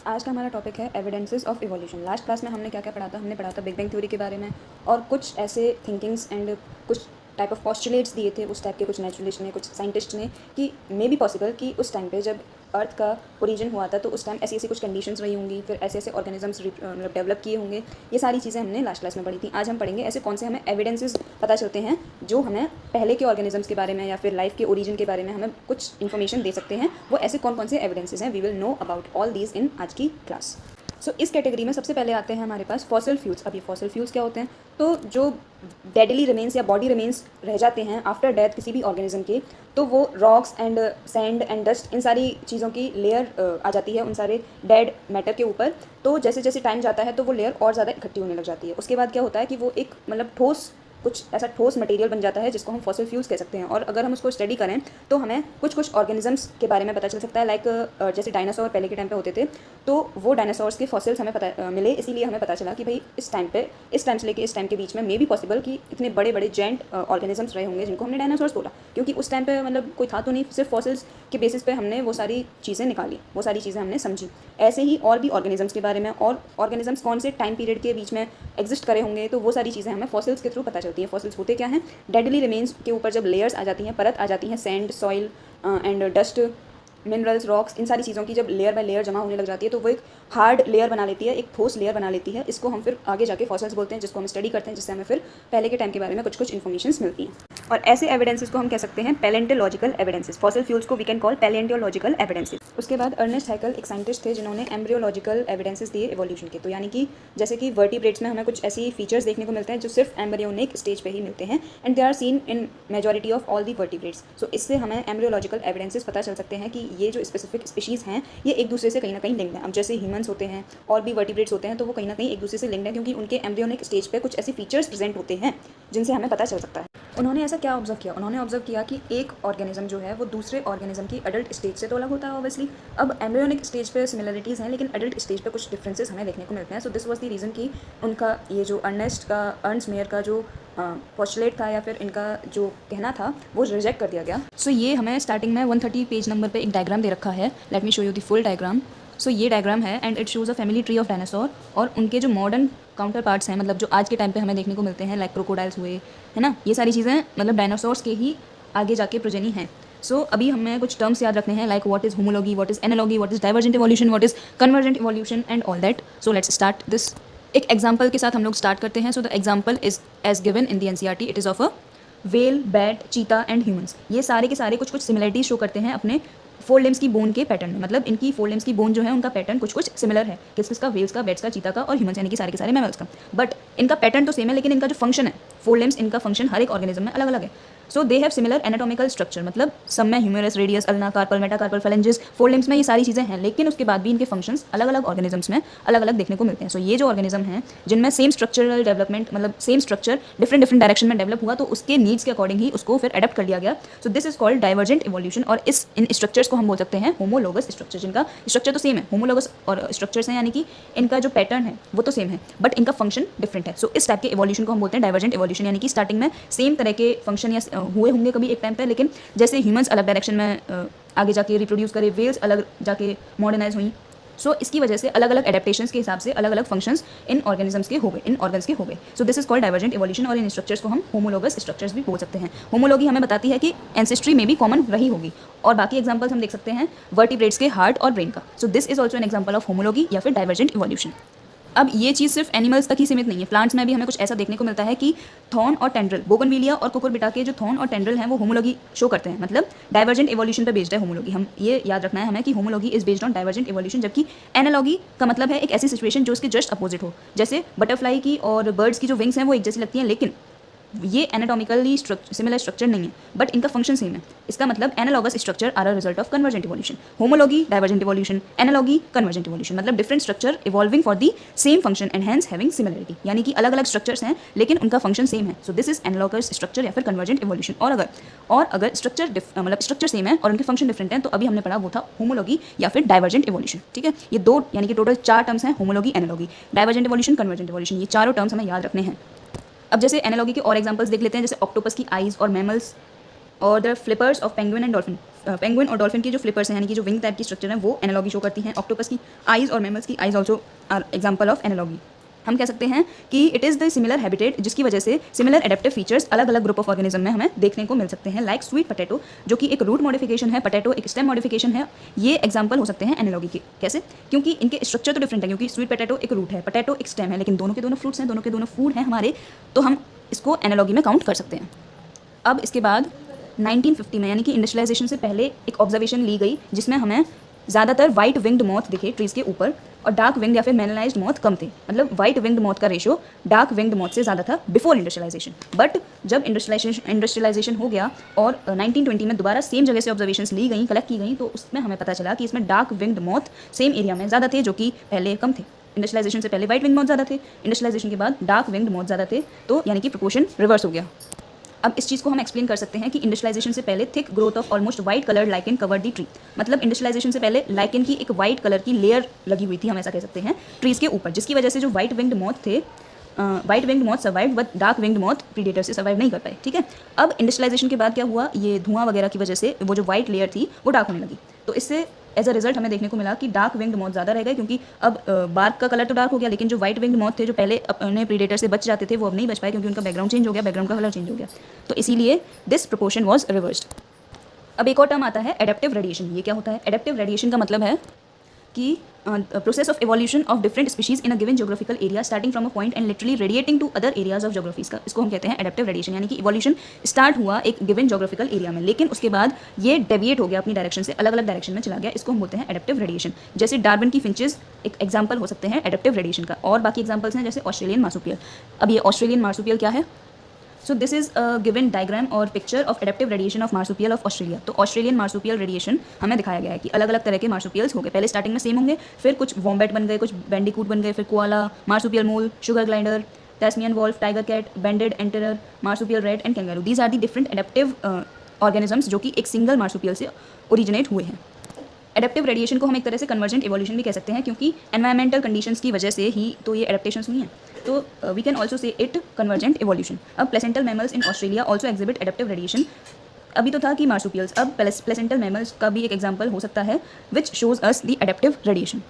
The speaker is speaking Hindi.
आज का हमारा टॉपिक है evidences of evolution. Last class में हमने क्या क्या पढ़ा था? हमने पढ़ा था बिग बैंग थ्योरी के बारे में और कुछ ऐसे थिंकिंग्स एंड कुछ टाइप ऑफ पॉस्टुलेट्स दिए थे उस टाइप के कुछ नेचुरलिस्ट ने, कुछ साइंटिस्ट ने, कि मे बी पॉसिबल कि उस टाइम पे जब अर्थ का ओरिजिन हुआ था तो उस टाइम ऐसी ऐसी कुछ कंडीशंस रही होंगी, फिर ऐसे ऐसे ऑर्गेनिजम्स मतलब डेवलप किए होंगे। ये सारी चीज़ें हमने लास्ट क्लास में पढ़ी थी। आज हम पढ़ेंगे ऐसे कौन से हमें एविडेंसेस पता चलते हैं जो हमें पहले के ऑर्गेनिजम्स के बारे में या फिर लाइफ के ओरिजिन के बारे में हमें कुछ इन्फॉर्मेशन दे सकते हैं। वो ऐसे कौन कौन से एविडेंसेस हैं, we will know about all these in आज की क्लास। सो इस कैटेगरी में सबसे पहले आते हैं हमारे पास फॉसिल फ्यूल्स। अब ये फॉसिल फ्यूल्स क्या होते हैं? तो जो डेडली रिमेन्स या बॉडी रिमेन्स रह जाते हैं आफ्टर डेथ किसी भी ऑर्गेनिज्म के, तो वो rocks and sand and dust, इन सारी चीज़ों की लेयर आ जाती है उन सारे डेड मैटर के ऊपर। तो जैसे जैसे टाइम जाता है तो वो लेयर और ज़्यादा इकट्ठी होने लग जाती है। उसके बाद क्या होता है कि वो एक मतलब ठोस, कुछ ऐसा ठोस मटेरियल बन जाता है जिसको हम फॉसिल फ्यूल्स कह सकते हैं। और अगर हम उसको स्टडी करें तो हमें कुछ कुछ ऑर्गेनिजम्स के बारे में पता चल सकता है। लाइक जैसे डायनासोर पहले के टाइम पे होते थे, तो वो डायनासोर्स के फॉसिल्स हमें पता मिले, इसीलिए हमें पता चला कि भाई इस टाइम से लेके इस टाइम के बीच में मे बी पॉसिबल कि इतने बड़े बड़े जेंट ऑर्गेनिजम्स रहे होंगे जिनको हमने डायनासोर्स बोला, क्योंकि उस टाइम पे मतलब कोई था तो नहीं, सिर्फ फॉसिल्स के बेसिस पे हमने वो सारी चीज़ें निकाली, वो सारी चीज़ें हमने समझी। ऐसे ही और भी ऑर्गेनिजम्स के बारे में, और ऑर्गेनिजम्स कौन से टाइम पीरियड के बीच में एग्जिस्ट करे होंगे, तो वो सारी चीज़ें हमें फॉसिल्स के थ्रू पता चलती हैं। फॉसिल्स होते क्या हैं? डेडली रिमेन्स के ऊपर जब लेयर्स आ जाती हैं, परत आ जाती हैं, sand, soil and dust, minerals, rocks, इन सारी चीज़ों की जब लेयर बाय लेयर जमा होने लग जाती है तो वो एक हार्ड लेयर बना लेती है, एक ठोस लेयर बना लेती है। इसको हम फिर आगे जाके फॉसिल्स बोलते हैं, जिसको हम स्टडी करते हैं, जिससे हमें फिर पहले के टाइम के बारे में कुछ कुछ इन्फॉर्मेशन मिलती हैं। और ऐसे एविडेंसेस को हम कह सकते हैं पैलेंटोलॉजिकल एविडेंसेस। फॉसिल फ्यूल्स को we can call palaeontological evidences. उसके बाद अर्नेस्ट हैकल एक साइंटिस्ट थे जिन्होंने एम्ब्रियोलॉजिकल एविडेंसेस दिए इवोल्यूशन के। तो यानी कि जैसे कि वर्टिब्रेट्स में हमें कुछ ऐसी फीचर्स देखने को मिलते हैं जो सिर्फ एम्ब्रियोनिक स्टेज पे ही मिलते हैं, and they are seen in majority of all the vertebrates. So इससे हमें एम्ब्रियोलॉजिकल एविडेंसेस पता चल सकते हैं कि ये जो स्पेसिफिक स्पीशीज़ हैं ये एक दूसरे से कहीं ना कहीं लिंक्ड हैं। अब जैसे ह्यूमंस होते हैं और भी वर्टिब्रेट्स होते हैं, तो वो कहीं ना कहीं एक दूसरे से लिंक्ड हैं, क्योंकि उनके एम्ब्रियोनिक स्टेज पे कुछ ऐसी फीचर्स प्रेजेंट होते हैं जिनसे हमें पता चल सकता है। उन्होंने ऐसा क्या ऑब्जर्व किया? उन्होंने ऑब्जर्व किया कि एक ऑर्गेनिज्म जो है वो दूसरे ऑर्गेनिज्म की अडल्ट स्टेज से तो अलग होता है ऑब्वियसली। अब एम्ब्रियोनिक स्टेज पे सिमिलरिटीज़ हैं, लेकिन अडल्ट स्टेज पे कुछ डिफरेंसेस हमें देखने को मिलते हैं। So this was the reason कि उनका ये जो अर्नस्ट मेयर का जो पोस्टुलेट था या फिर इनका जो कहना था वो रिजेक्ट कर दिया गया। सो ये हमें स्टार्टिंग में 130 पेज नंबर पे एक डायग्राम दे रखा है। Let me show you the full diagram. So ये डायग्राम है and it shows a family tree of dinosaur, और उनके जो मॉडर्न काउंटर पार्ट्स हैं, मतलब जो आज के टाइम पे हमें देखने को मिलते हैं, लाइक क्रोकोडाइल्स हुए, है ना, ये सारी चीज़ें मतलब डायनासोर्स के ही आगे जाके प्रोजेनी हैं। सो अभी हमें कुछ टर्म्स याद रखने हैं, like what is homology, what is analogy, what is divergent evolution, what is convergent evolution and all that. So let's start this. एक एग्जाम्पल के साथ हम लोग स्टार्ट करते हैं। So the example is as given in the NCERT. It is of a whale, bat, cheetah and humans. ये सारे के सारे कुछ कुछ सिमिलरिटीज शो करते हैं अपने फोर लिम्स की बोन के पैटर्न में। मतलब इनकी फोर लिम्स की बोन जो है उनका पैटर्न कुछ कुछ सिमिलर है, किस किसका? व्हेल्स का, बैट्स का, चीता का और ह्यूमंस यानी कि सारे के सारे मैमल्स का। बट इनका पैटर्न तो सेम है, लेकिन इनका जो फंक्शन है, फोर लिम्स, इनका फंक्शन हर एक ऑर्गेनिज्म में अलग अलग है। So they have similar anatomical structure, मतलब सब में humerus, radius, ulna, carpal, metacarpal, phalanges, forelimbs में ये सारी चीज़ें हैं, लेकिन उसके बाद भी इनके फंक्शंस अलग अलग ऑर्गेनिजम्स में अलग अलग देखने को मिलते हैं। सो ये जो ऑर्गेनिज्म हैं जिनमें सेम स्ट्रक्चरल डेवलपमेंट, मतलब same structure different different direction में डेवलप हुआ, तो उसके नीड्स के अकॉर्डिंग ही उसको फिर अडेप्ट कर लिया गया। सो this is called divergent evolution. और इन स्ट्रक्चर्स को हम बोल सकते हैं होमोलोगस स्ट्रक्चर, जिनका स्ट्रक्चर तो सेम है, होमोलोगस और स्ट्रक्चर्स हैं, यानी कि इनका जो पैटर्न है वो तो सेम है बट इनका फंक्शन डिफरेंट है। सो इस टाइप के इवोल्यूशन को हम बोलते हैं डाइवर्जेंट इवोल्यूशन, यानी कि स्टार्टिंग में सेम तरह के फंक्शन या हुए होंगे कभी टाइम पे, लेकिन जैसे ह्यूमंस अलग डायरेक्शन में आगे जाके रिप्रोड्यूस करे, वेल्स अलग जाके मॉडर्नाइज हुई। सो इसकी वजह से अलग अलग एडेप्टेशंस के हिसाब से अलग अलग फंक्शंस इन ऑर्गेनिजम्स के हो गए, इन ऑर्गन्स के हो गए। सो this is called divergent evolution. और इन स्ट्रक्चर्स को हम होमोलोगस स्ट्रक्चर्स भी बोल सकते हैं। होमोलॉजी हमें बताती है कि एंसेस्ट्री में भी कॉमन रही होगी। और बाकी एग्जांपल्स हम देख सकते हैं वर्टिब्रेट्स के हार्ट और ब्रेन का। सो this is also an example of homology या फिर डाइवर्जेंट इवोल्यूशन। अब ये चीज़ सिर्फ एनिमल्स तक ही सीमित नहीं है, प्लांट्स में भी हमें कुछ ऐसा देखने को मिलता है कि थॉर्न और टेंड्रल, बोगनविलिया और कुकुरबिटा के जो थॉर्न और टेंड्रल हैं वो होमोलॉजी शो करते हैं, मतलब डाइवर्जेंट इवोल्यूशन पे बेस्ड है होमोलॉजी। हम ये याद रखना है हमें कि homology is based on divergent evolution, जबकि एनालॉजी का मतलब है एक ऐसी सिचुएशन जो इसके जस्ट अपोजिट हो। जैसे बटरफ्लाई की और बर्ड्स की जो विंग्स हैं वो एक जैसी लगती हैं, लेकिन ये एनाटॉमिकली सिमिलर स्ट्रक्चर नहीं है, बट इनका फंक्शन सेम है। इसका मतलब analogous structure are a result of convergent evolution. Homology divergent evolution, analogy convergent evolution, मतलब different structure evolving for the same function and hence having similarity, यानी कि अलग अलग स्ट्रक्चर्स हैं लेकिन उनका फंक्शन सेम है। So this is analogous structure या फिर कन्वर्जेंट इवोल्यूशन। और अगर स्ट्रक्चर सेम है और उनके फंक्शन डिफरेंट हैं, तो अभी हमने पढ़ा वो था होमोलॉगी या फिर डाइवर्जेंट इवोल्यूशन। ठीक है, ये दो यानी कि टोटल 4 टर्म्स हैं, homology, analogy, divergent evolution, convergent evolution. ये चारों टर्म्स हमें याद रखने हैं। अब जैसे एनालॉगी के और एग्जांपल्स देख लेते हैं, जैसे ऑक्टोपस की आइज़ और मैमल्स और the flippers of penguin and dolphin, penguin और डॉल्फिन की जो फ्लिपर्स हैं यानी कि जो विंग टाइप की स्ट्रक्चर है वो एनालॉगी शो करती हैं। ऑक्टोपस की आइज़ और मैमल्स की eyes also are example of analogy. हम कह सकते हैं कि it is the similar habitat जिसकी वजह से सिमिलर एडेप्टिव फीचर्स अलग अलग ग्रुप ऑफ ऑर्गेनिज्म में हमें देखने को मिल सकते हैं। लाइक स्वीट पोटैटो जो कि एक रूट मॉडिफिकेशन है, पोटैटो एक स्टेम मॉडिफिकेशन है, ये एग्जाम्पल हो सकते हैं एनालॉगी के। कैसे? क्योंकि इनके स्ट्रक्चर तो डिफरेंट है, क्योंकि स्वीट पोटैटो एक रूट है, पोटैटो एक स्टेम है, लेकिन दोनों के दोनों फ्रूट्स हैं, दोनों के दोनों फूड हैं हमारे, तो हम इसको एनालॉगी में काउंट कर सकते हैं। अब इसके बाद 1950 में यानी कि इंडस्ट्रियलाइजेशन से पहले एक ऑब्जर्वेशन ली गई जिसमें हमें ज़्यादातर वाइट विंग्ड मॉथ दिखे ट्रीज़ के ऊपर और डार्क विंग्ड या फिर मेलानाइज्ड मॉथ कम थे। मतलब वाइट विंग्ड मॉथ का रेशियो डार्क विंग्ड मॉथ से ज़्यादा था बिफोर इंडस्ट्रियलाइजेशन। बट जब इंडस्ट्रियलाइजेशन हो गया और 1920 में दोबारा सेम जगह से ऑब्जर्वेशंस ली गई, कलेक्ट की गई, तो उसमें हमें पता चला कि इसमें dark winged moth same area में ज़्यादा थे जो कि पहले कम थे। इंडस्ट्रियलाइजेशन से पहले वाइट विंग मॉथ ज़्यादा थे, इंडस्ट्रियलाइजेशन के बाद डार्क विंग्ड मॉथ ज़्यादा थे, तो यानी कि प्रोपोर्शन रिवर्स हो गया। अब इस चीज़ को हम एक्सप्लेन कर सकते हैं कि इंडस्ट्रियलाइजेशन से पहले thick growth of almost white coloured lichen covered the tree. मतलब इंडस्ट्रियलाइजेशन से पहले लाइकेन की एक वाइट कलर की लेयर लगी हुई थी, हम ऐसा कह सकते हैं, ट्रीज़ के ऊपर, जिसकी वजह से जो वाइट विंग्ड मॉथ थे, white winged moth survive but dark winged moth predator से सर्वाइव नहीं कर पाए। ठीक है। अब इंडस्ट्रियलाइजेशन के बाद क्या हुआ, ये धुआं वगैरह की वजह से वो जो वाइट लेयर थी वो डार्क होने लगी, तो इससे एज अ रिजल्ट हमें देखने को मिला कि डार्क विंग्ड मॉथ ज़्यादा रह गए, क्योंकि अब बार्क का कलर तो डार्क हो गया, लेकिन जो वाइट विंग्ड मॉथ थे जो पहले अपने प्रीडेटर से बच जाते थे वो अब नहीं बच पाए, क्योंकि उनका बैकग्राउंड चेंज हो गया, बैकग्राउंड का कलर चेंज हो गया, तो इसीलिए दिस प्रोपोर्शन वॉज रिवर्स्ड। अब एक और टर्म आता है एडेप्टिव रेडिएशन। ये क्या होता है? एडेप्टिव रेडिएशन का मतलब है कि process of evolution of different species in a given geographical area starting from a point and literally radiating to other areas of geographies का, इसको हम कहते हैं एडेप्टिव रेडिएशन। यानी कि इवोल्यूशन स्टार्ट हुआ एक गिवन ज्योग्राफिकल एरिया में, लेकिन उसके बाद ये डेविएट हो गया अपनी डायरेक्शन से, अलग अलग डायरेक्शन में चला गया, इसको हम बोलते हैं एडेप्टिव रेडिएशन। जैसे डार्विन की फिंचेस एक एग्जाम्पल हो सकते हैं एडेप्टिव रेडिएशन का, और बाकी एग्जाम्पल्स हैं जैसे ऑस्ट्रेलियन मार्सुपियल। अब ये ऑस्ट्रेलियन मार्सुपियल क्या है? So this is a given diagram और picture of adaptive radiation of marsupial of Australia. तो ऑस्ट्रेलियन मार्सुपियल रेडिएशन हमें दिखाया गया है कि अलग अलग तरह के मार्सुपियल्स हो गए, पहले स्टार्टिंग में सेम होंगे, फिर कुछ वॉम्बैट बन गए, कुछ बैंडिकूट बन गए, फिर koala, marsupial mole, sugar glider, Tasmanian wolf, tiger cat, banded anteater, marsupial rat and kangaroo. These are the different adaptive organisms जो कि एक सिंगल मार्सुपियल से ओरिजिनेट हुए हैं। एडेप्टिव रेडिएशन को हम एक तरह से कन्वर्जेंट इवोल्यूशन भी कह सकते हैं, क्योंकि एनवायरमेंटल कंडीशंस की वजह से ही तो ये एडेप्टेशंस हुई हैं, तो we can also say it convergent evolution. अब placental mammals in Australia also exhibit adaptive radiation. अभी तो था कि मार्सुपियल्स, अब प्लेसेंटल मैमल्स का भी एक एग्जाम्पल हो सकता है which shows us the adaptive radiation.